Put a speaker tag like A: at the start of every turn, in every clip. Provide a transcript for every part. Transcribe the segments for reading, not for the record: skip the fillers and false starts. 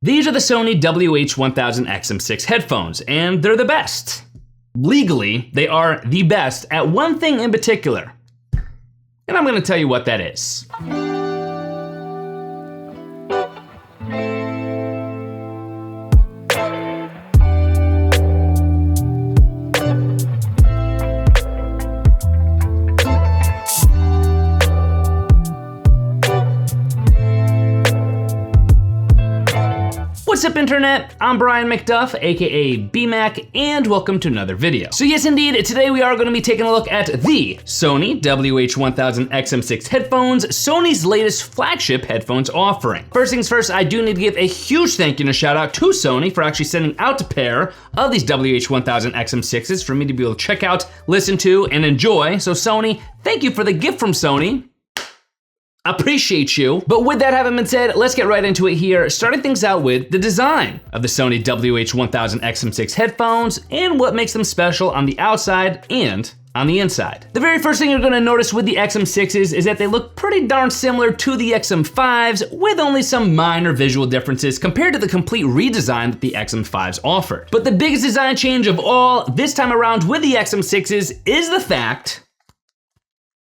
A: These are the Sony WH-1000XM6 headphones, and they're the best. Legally, they are the best at one thing in particular. And I'm gonna tell you what that is. What's up, internet? I'm Brian McDuff, aka BMac, and welcome to another video. So yes, indeed, today we are going to be taking a look at the Sony WH-1000XM6 headphones, Sony's latest flagship headphones offering. First things first, I do need to give a huge thank you and a shout out to Sony for actually sending out a pair of these WH-1000XM6s for me to be able to check out, listen to, and enjoy. So Sony, thank you for the gift from Sony. Appreciate you. But with that having been said, let's get right into it here, starting things out with the design of the Sony WH-1000XM6 headphones and what makes them special on the outside and on the inside. The very first thing you're gonna notice with the XM6s is that they look pretty darn similar to the XM5s, with only some minor visual differences compared to the complete redesign that the XM5s offered. But the biggest design change of all this time around with the XM6s is the fact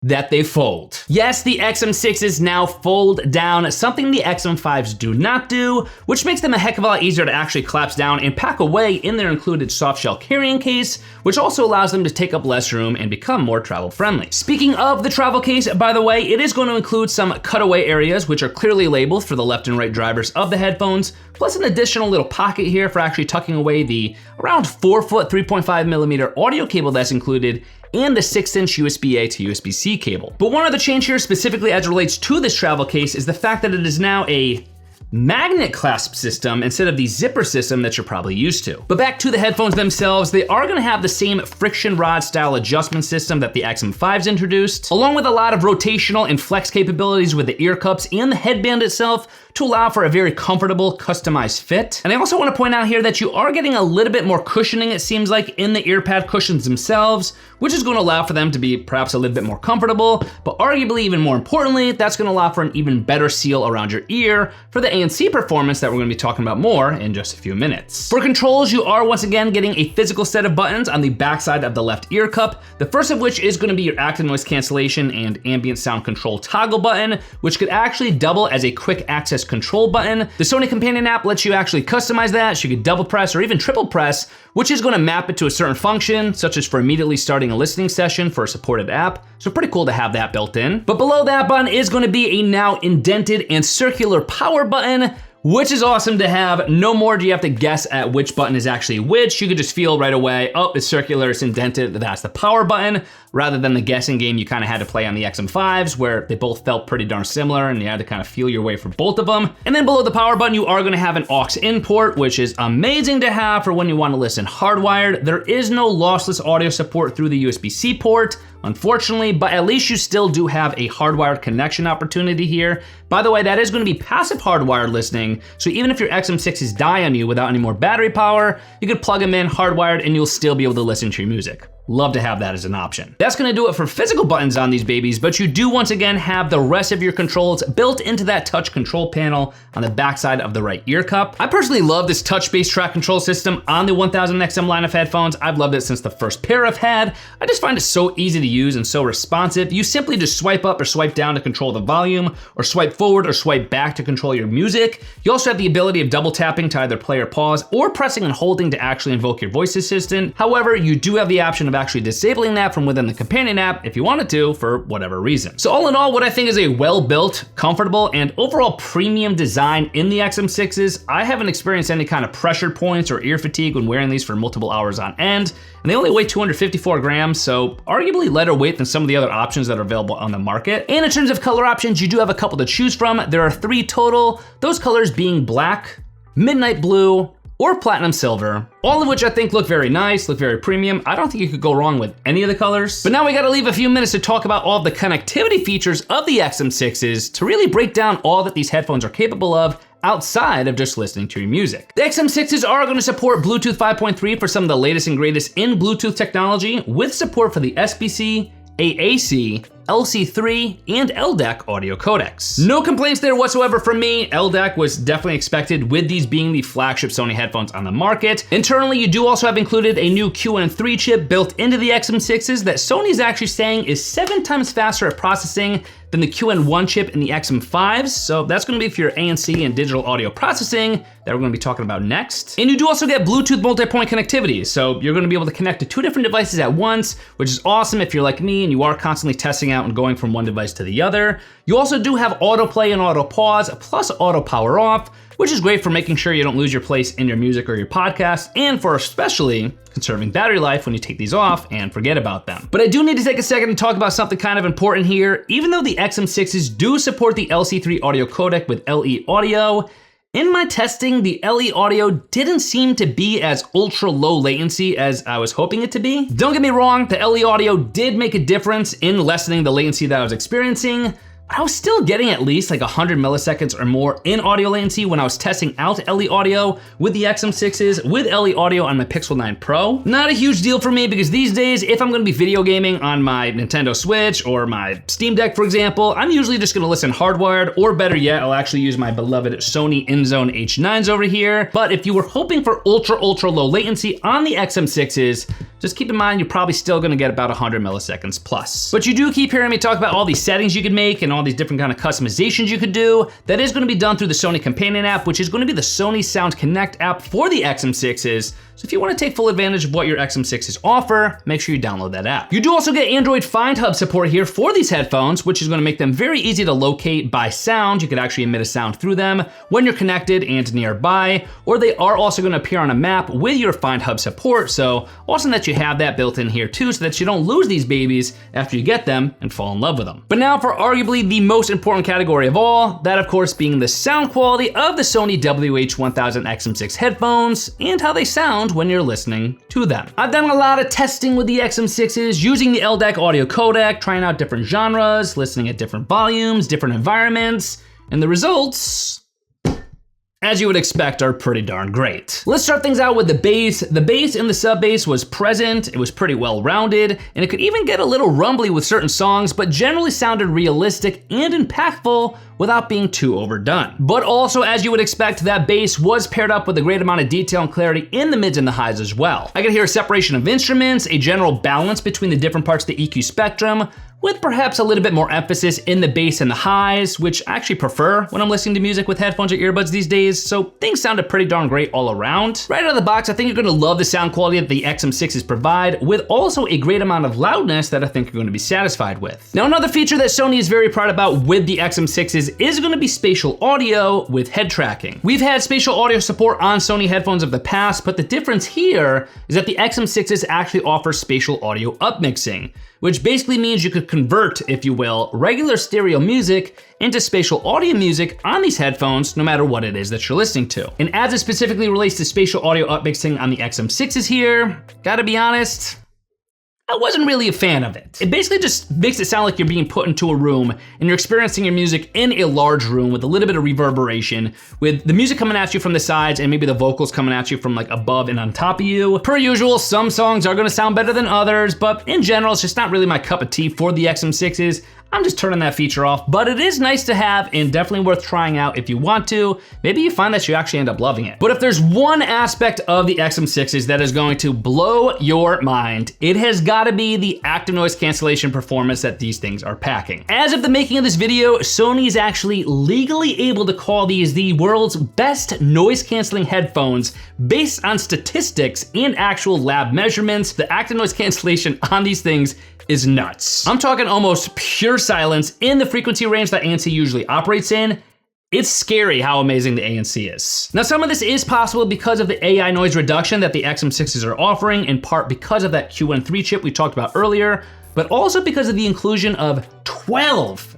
A: that they fold. Yes, the XM6s now fold down, something the XM5s do not do, which makes them a heck of a lot easier to actually collapse down and pack away in their included soft shell carrying case, which also allows them to take up less room and become more travel friendly. Speaking of the travel case, by the way, it is going to include some cutaway areas, which are clearly labeled for the left and right drivers of the headphones, plus an additional little pocket here for actually tucking away the around 4-foot, 3.5mm audio cable that's included, and the 6-inch USB-A to USB-C cable. But one other change here specifically as it relates to this travel case is the fact that it is now a magnet clasp system instead of the zipper system that you're probably used to. But back to the headphones themselves, they are gonna have the same friction rod style adjustment system that the XM5s introduced, along with a lot of rotational and flex capabilities with the ear cups and the headband itself to allow for a very comfortable, customized fit. And I also wanna point out here that you are getting a little bit more cushioning, it seems like, in the ear pad cushions themselves, which is gonna allow for them to be perhaps a little bit more comfortable, but arguably even more importantly, that's gonna allow for an even better seal around your ear for the ANC performance that we're gonna be talking about more in just a few minutes. For controls, you are once again getting a physical set of buttons on the backside of the left ear cup, the first of which is gonna be your active noise cancellation and ambient sound control toggle button, which could actually double as a quick access control button. The Sony companion app lets you actually customize that, so you could double press or even triple press, which is gonna map it to a certain function, such as for immediately starting a listening session for a supported app. So pretty cool to have that built in. But below that button is gonna be a now indented and circular power button, which is awesome to have. No more do you have to guess at which button is actually which. You could just feel right away, oh, it's circular, it's indented, that's the power button, rather than the guessing game you kind of had to play on the XM5s, where they both felt pretty darn similar and you had to kind of feel your way for both of them. And then below the power button, you are gonna have an aux in port, which is amazing to have for when you wanna listen hardwired. There is no lossless audio support through the USB-C port, unfortunately, but at least you still do have a hardwired connection opportunity here. By the way, that is gonna be passive hardwired listening, so even if your XM6s die on you without any more battery power, you could plug them in hardwired and you'll still be able to listen to your music. Love to have that as an option. That's gonna do it for physical buttons on these babies, but you do once again have the rest of your controls built into that touch control panel on the backside of the right ear cup. I personally love this touch-based track control system on the 1000XM line of headphones. I've loved it since the first pair I've had. I just find it so easy to use and so responsive. You simply just swipe up or swipe down to control the volume, or swipe forward or swipe back to control your music. You also have the ability of double tapping to either play or pause, or pressing and holding to actually invoke your voice assistant. However, you do have the option of actually disabling that from within the companion app if you wanted to for whatever reason. So all in all, what I think is a well-built, comfortable, and overall premium design in the XM6s. I haven't experienced any kind of pressure points or ear fatigue when wearing these for multiple hours on end, and they only weigh 254 grams, so arguably lighter weight than some of the other options that are available on the market. And in terms of color options, you do have a couple to choose from. There are 3 total, those colors being black, midnight blue, or platinum silver, all of which I think look very nice, look very premium. I don't think you could go wrong with any of the colors. But now we gotta leave a few minutes to talk about all of the connectivity features of the XM6s to really break down all that these headphones are capable of outside of just listening to your music. The XM6s are gonna support Bluetooth 5.3 for some of the latest and greatest in Bluetooth technology, with support for the SBC, AAC, LC3, and LDAC audio codecs. No complaints there whatsoever from me. LDAC was definitely expected with these being the flagship Sony headphones on the market. Internally, you do also have included a new QN3 chip built into the XM6s that Sony's actually saying is 7 times faster at processing than the QN1 chip in the XM5s, so that's gonna be for your ANC and digital audio processing that we're gonna be talking about next. And you do also get Bluetooth multi-point connectivity, so you're gonna be able to connect to 2 different devices at once, which is awesome if you're like me and you are constantly testing out and going from one device to the other. You also do have autoplay and auto pause, plus auto power off, which is great for making sure you don't lose your place in your music or your podcast, and for especially conserving battery life when you take these off and forget about them. But I do need to take a second to talk about something kind of important here. Even though the XM6s do support the LC3 audio codec with LE audio, in my testing, the LE audio didn't seem to be as ultra low latency as I was hoping it to be. Don't get me wrong, the LE audio did make a difference in lessening the latency that I was experiencing, but I was still getting at least like 100 milliseconds or more in audio latency when I was testing out LE audio with the XM6s with LE audio on my Pixel 9 Pro. Not a huge deal for me because these days, if I'm gonna be video gaming on my Nintendo Switch or my Steam Deck, for example, I'm usually just gonna listen hardwired, or better yet, I'll actually use my beloved Sony WH-1000s over here. But if you were hoping for ultra low latency on the XM6s, just keep in mind you're probably still gonna get about 100 milliseconds plus. But you do keep hearing me talk about all these settings you could make and all these different kind of customizations you could do. That is gonna be done through the Sony Companion app, which is gonna be the Sony Sound Connect app for the XM6s. So if you wanna take full advantage of what your XM6s offer, make sure you download that app. You do also get Android Find Hub support here for these headphones, which is gonna make them very easy to locate by sound. You could actually emit a sound through them when you're connected and nearby, or they are also gonna appear on a map with your Find Hub support. So awesome that you have that built in here too, so that you don't lose these babies after you get them and fall in love with them. But now for arguably the most important category of all, that of course being the sound quality of the Sony WH-1000XM6 headphones and how they sound when you're listening to them. I've done a lot of testing with the XM6s using the LDAC audio codec, trying out different genres, listening at different volumes, different environments, and the results, as you would expect, are pretty darn great. Let's start things out with the bass. The bass in the sub bass was present, it was pretty well rounded, and it could even get a little rumbly with certain songs, but generally sounded realistic and impactful without being too overdone. But also, as you would expect, that bass was paired up with a great amount of detail and clarity in the mids and the highs as well. I could hear a separation of instruments, a general balance between the different parts of the EQ spectrum, with perhaps a little bit more emphasis in the bass and the highs, which I actually prefer when I'm listening to music with headphones or earbuds these days, so things sounded pretty darn great all around. Right out of the box, I think you're gonna love the sound quality that the XM6s provide, with also a great amount of loudness that I think you're gonna be satisfied with. Now, another feature that Sony is very proud about with the XM6s is gonna be spatial audio with head tracking. We've had spatial audio support on Sony headphones of the past, but the difference here is that the XM6s actually offer spatial audio upmixing, which basically means you could convert, if you will, regular stereo music into spatial audio music on these headphones, no matter what it is that you're listening to. And as it specifically relates to spatial audio upmixing on the XM6s here, gotta be honest, I wasn't really a fan of it. It basically just makes it sound like you're being put into a room and you're experiencing your music in a large room with a little bit of reverberation, with the music coming at you from the sides and maybe the vocals coming at you from like above and on top of you. Per usual, some songs are gonna sound better than others, but in general, it's just not really my cup of tea for the XM6s. I'm just turning that feature off, but it is nice to have and definitely worth trying out if you want to. Maybe you find that you actually end up loving it. But if there's one aspect of the XM6s that is going to blow your mind, it has gotta be the active noise cancellation performance that these things are packing. As of the making of this video, Sony is actually legally able to call these the world's best noise canceling headphones based on statistics and actual lab measurements. The active noise cancellation on these things is nuts. I'm talking almost pure silence in the frequency range that ANC usually operates in. It's scary how amazing the ANC is. Now, some of this is possible because of the AI noise reduction that the XM6s are offering, in part because of that QN3 chip we talked about earlier, but also because of the inclusion of 12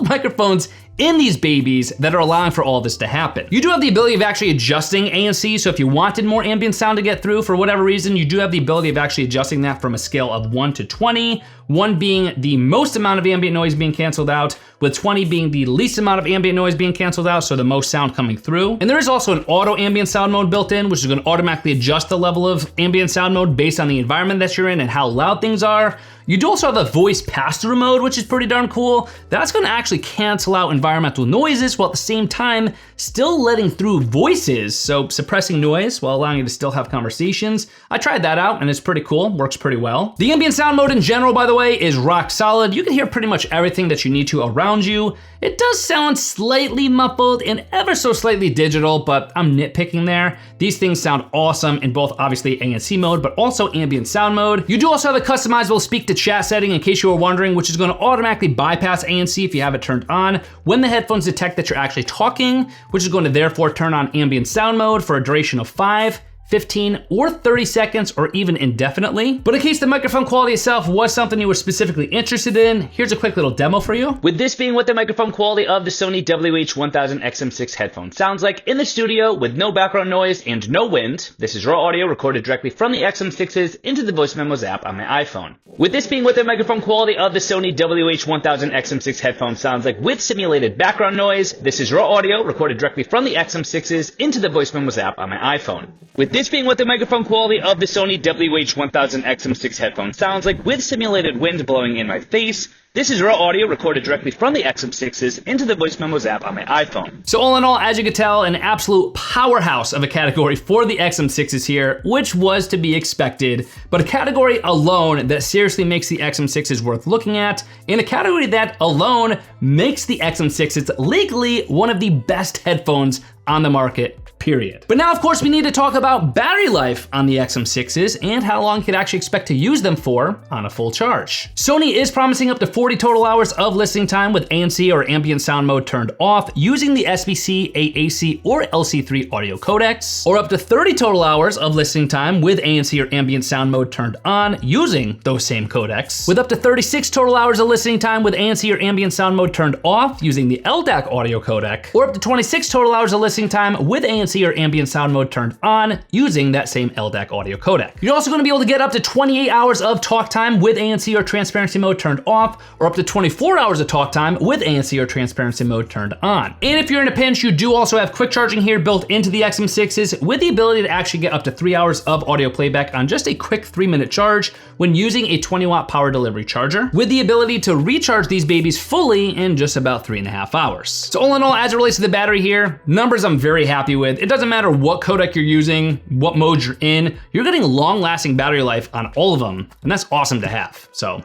A: microphones in these babies that are allowing for all this to happen. You do have the ability of actually adjusting ANC, so if you wanted more ambient sound to get through for whatever reason, you do have the ability of actually adjusting that from a scale of 1 to 20, 1 being the most amount of ambient noise being canceled out, with 20 being the least amount of ambient noise being canceled out, so the most sound coming through. And there is also an auto ambient sound mode built in, which is gonna automatically adjust the level of ambient sound mode based on the environment that you're in and how loud things are. You do also have a voice pass-through mode, which is pretty darn cool. That's gonna actually cancel out environmental noises while at the same time still letting through voices, so suppressing noise while allowing you to still have conversations. I tried that out and it's pretty cool, works pretty well. The ambient sound mode in general, by the way, is rock solid. You can hear pretty much everything that you need to around you. It does sound slightly muffled and ever so slightly digital, but I'm nitpicking there. These things sound awesome in both obviously ANC mode, but also ambient sound mode. You do also have a customizable speak to chat setting in case you were wondering, which is gonna automatically bypass ANC if you have it turned on when the headphones detect that you're actually talking, which is going to therefore turn on ambient sound mode for a duration of 5, 15, or 30 seconds, or even indefinitely. But in case the microphone quality itself was something you were specifically interested in, here's a quick little demo for you. With this being what the microphone quality of the Sony WH-1000XM6 headphone sounds like in the studio with no background noise and no wind. This is raw audio recorded directly from the XM6s into the Voice Memos app on my iPhone. With this being what the microphone quality of the Sony WH-1000XM6 headphone sounds like with simulated background noise. This is raw audio recorded directly from the XM6s into the Voice Memos app on my iPhone. With this being what the microphone quality of the Sony WH-1000XM6 headphone sounds like with simulated wind blowing in my face. This is raw audio recorded directly from the XM6s into the Voice Memos app on my iPhone. So all in all, as you can tell, an absolute powerhouse of a category for the XM6s here, which was to be expected, but a category alone that seriously makes the XM6s worth looking at, and a category that alone makes the XM6s legally one of the best headphones on the market. Period. But now, of course, we need to talk about battery life on the XM6s and how long you could actually expect to use them for on a full charge. Sony is promising up to 40 total hours of listening time with ANC or ambient sound mode turned off using the SBC, AAC, or LC3 audio codecs, or up to 30 total hours of listening time with ANC or ambient sound mode turned on using those same codecs, with up to 36 total hours of listening time with ANC or ambient sound mode turned off using the LDAC audio codec, or up to 26 total hours of listening time with ANC or ambient sound mode turned on using that same LDAC audio codec. You're also gonna be able to get up to 28 hours of talk time with ANC or transparency mode turned off, or up to 24 hours of talk time with ANC or transparency mode turned on. And if you're in a pinch, you do also have quick charging here built into the XM6s with the ability to actually get up to 3 hours of audio playback on just a quick 3-minute charge when using a 20-watt power delivery charger, with the ability to recharge these babies fully in just about 3.5 hours. So all in all, as it relates to the battery here, numbers I'm very happy with. It doesn't matter what codec you're using, what mode you're in, you're getting long-lasting battery life on all of them, and that's awesome to have. So,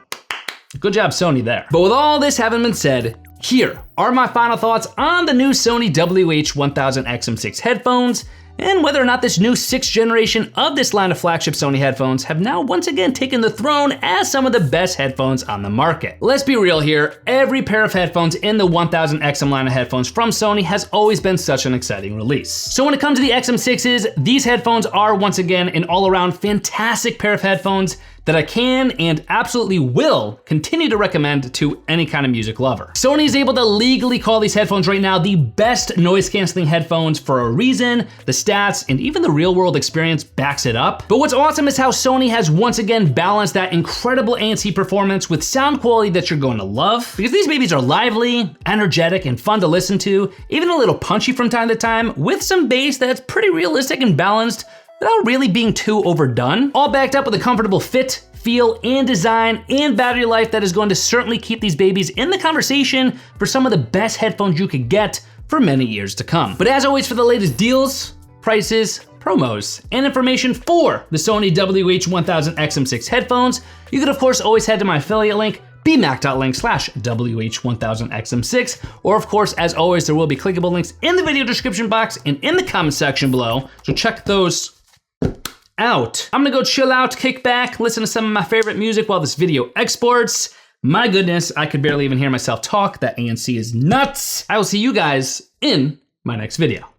A: good job Sony there. But with all this having been said, here are my final thoughts on the new Sony WH-1000XM6 headphones, and whether or not this new 6th generation of this line of flagship Sony headphones have now once again taken the throne as some of the best headphones on the market. Let's be real here, every pair of headphones in the 1000XM line of headphones from Sony has always been such an exciting release. So when it comes to the XM6s, these headphones are once again an all-around fantastic pair of headphones that I can and absolutely will continue to recommend to any kind of music lover. Sony is able to legally call these headphones right now the best noise canceling headphones for a reason. The stats and even the real world experience backs it up. But what's awesome is how Sony has once again balanced that incredible ANC performance with sound quality that you're going to love, because these babies are lively, energetic, and fun to listen to, even a little punchy from time to time, with some bass that's pretty realistic and balanced without really being too overdone, all backed up with a comfortable fit, feel, and design, and battery life that is going to certainly keep these babies in the conversation for some of the best headphones you could get for many years to come. But as always, for the latest deals, prices, promos, and information for the Sony WH-1000XM6 headphones, you could of course always head to my affiliate link, bmac.link/WH-1000XM6, or of course, as always, there will be clickable links in the video description box and in the comment section below, so check those out. I'm gonna go chill out, kick back, listen to some of my favorite music while this video exports. My goodness, I could barely even hear myself talk. That ANC is nuts. I will see you guys in my next video.